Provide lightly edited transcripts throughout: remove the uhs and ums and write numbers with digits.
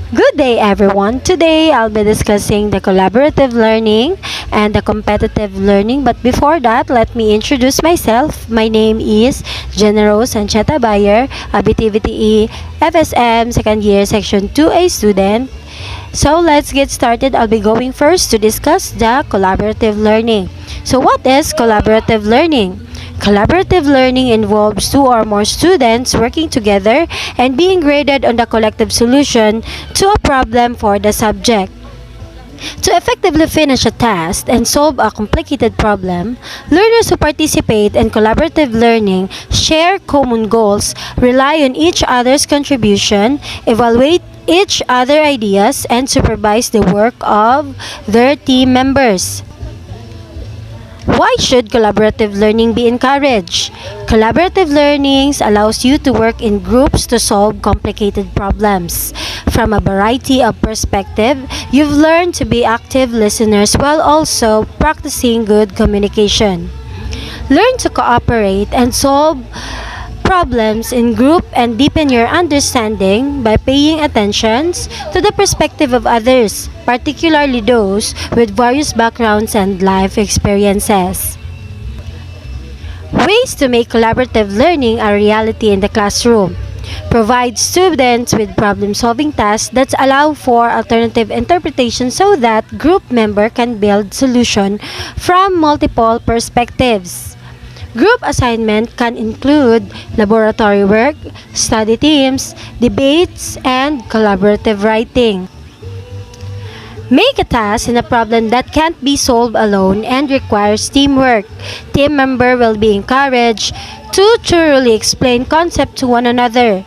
Good day, everyone. Today, I'll be discussing the collaborative learning and the competitive learning. But before that, let me introduce myself. My name is Generose Sancheta Bayer, a BTVTE FSM second year section 2A student. So let's get started. I'll be going first to discuss the collaborative learning. So what is collaborative learning? Collaborative learning involves two or more students working together and being graded on the collective solution to a problem for the subject. To effectively finish a task and solve a complicated problem, learners who participate in collaborative learning share common goals, rely on each other's contribution, evaluate each other ideas, and supervise the work of their team members. Why should collaborative learning be encouraged? Collaborative learnings allows you to work in groups to solve complicated problems. From a variety of perspectives, you've learned to be active listeners while also practicing good communication. Learn to cooperate and solve problems in group and deepen your understanding by paying attention to the perspective of others, particularly those with various backgrounds and life experiences. Ways to make collaborative learning a reality in the classroom. Provide students with problem-solving tasks that allow for alternative interpretation so that group member can build solution from multiple perspectives. Group assignment can include laboratory work, study teams, debates, and collaborative writing. Make a task in a problem that can't be solved alone and requires teamwork. Team member will be encouraged to thoroughly explain concept to one another,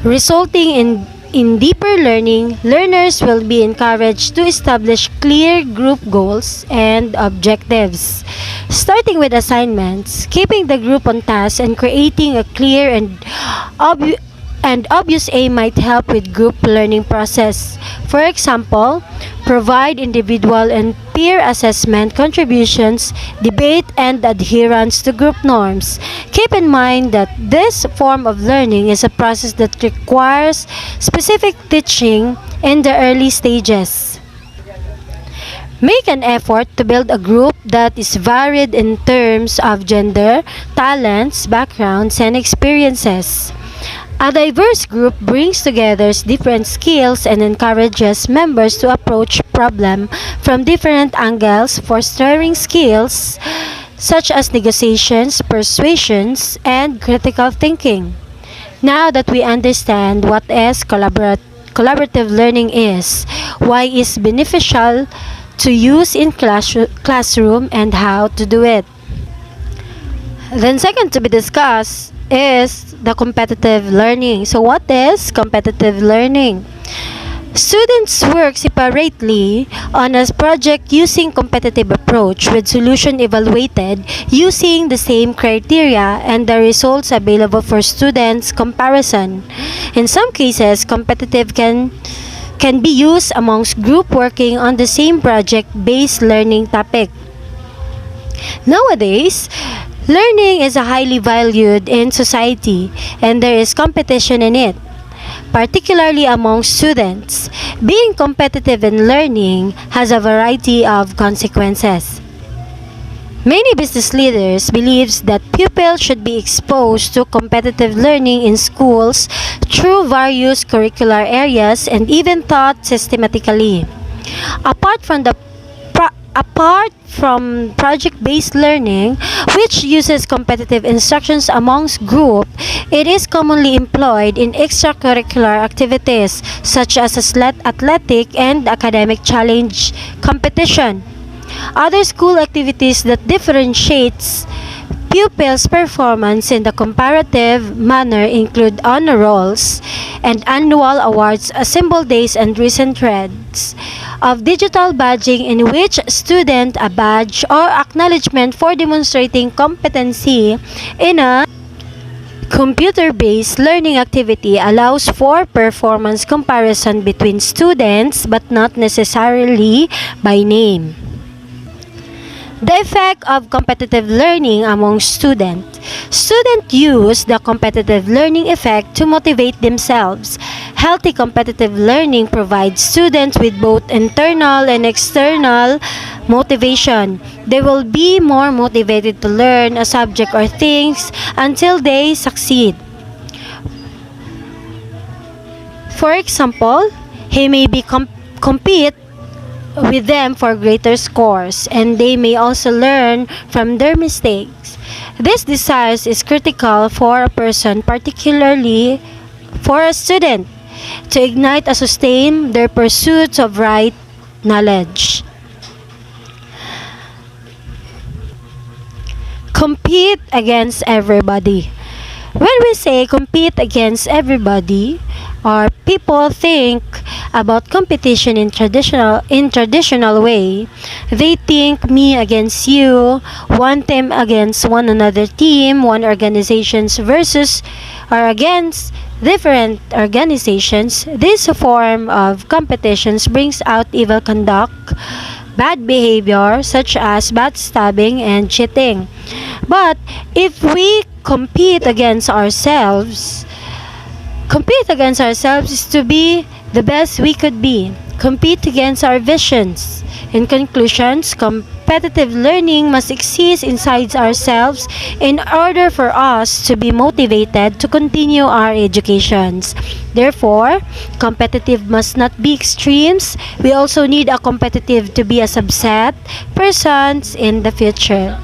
resulting in deeper learning. Learners will be encouraged to establish clear group goals and objectives. Starting with assignments, keeping the group on task and creating a clear and obvious aim might help with group learning process. For example, provide individual and peer assessment contributions, debate, and adherence to group norms. Keep in mind that this form of learning is a process that requires specific teaching in the early stages. Make an effort to build a group that is varied in terms of gender, talents, backgrounds, and experiences. A diverse group brings together different skills and encourages members to approach problem from different angles, fostering skills such as negotiations, persuasions, and critical thinking. Now that we understand what is collaborative learning is, why is beneficial to use in classroom, and how to do it. Then second to be discussed is the competitive learning. So what is competitive learning? Students work separately on a project using competitive approach with solution evaluated using the same criteria and the results available for students comparison. In some cases, competitive can be used amongst group working on the same project-based learning topic. Nowadays, learning is highly valued in society and there is competition in it, particularly among students. Being competitive in learning has a variety of consequences. Many business leaders believe that pupils should be exposed to competitive learning in schools through various curricular areas and even taught systematically. Apart from the Apart from project-based learning, which uses competitive instructions amongst group, it is commonly employed in extracurricular activities such as athletic and academic challenge competition. Other school activities that differentiates pupils' performance in the comparative manner include honor rolls and annual awards, assembled days, and recent trends of digital badging in which student a badge or acknowledgement for demonstrating competency in a computer-based learning activity allows for performance comparison between students but not necessarily by name. The effect of competitive learning among students. Students use the competitive learning effect to motivate themselves. Healthy competitive learning provides students with both internal and external motivation. They will be more motivated to learn a subject or things until they succeed. For example, he may be compete with them for greater scores, and they may also learn from their mistakes. This desire is critical for a person, particularly for a student, to ignite and sustain their pursuits of right knowledge. Compete against everybody. When we say compete against everybody, or people think about competition in traditional way, they think me against you, one team against one another team, one organizations versus or against different organizations. This form of competitions brings out evil conduct, bad behavior such as backstabbing and cheating. But if we compete against ourselves is to be the best we could be. Compete against our visions. In conclusions, competitive learning must exist inside ourselves in order for us to be motivated to continue our educations. Therefore, competitive must not be extremes. We also need a competitive to be a subset persons in the future.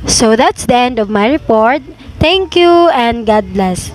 So that's the end of my report. Thank you and God bless.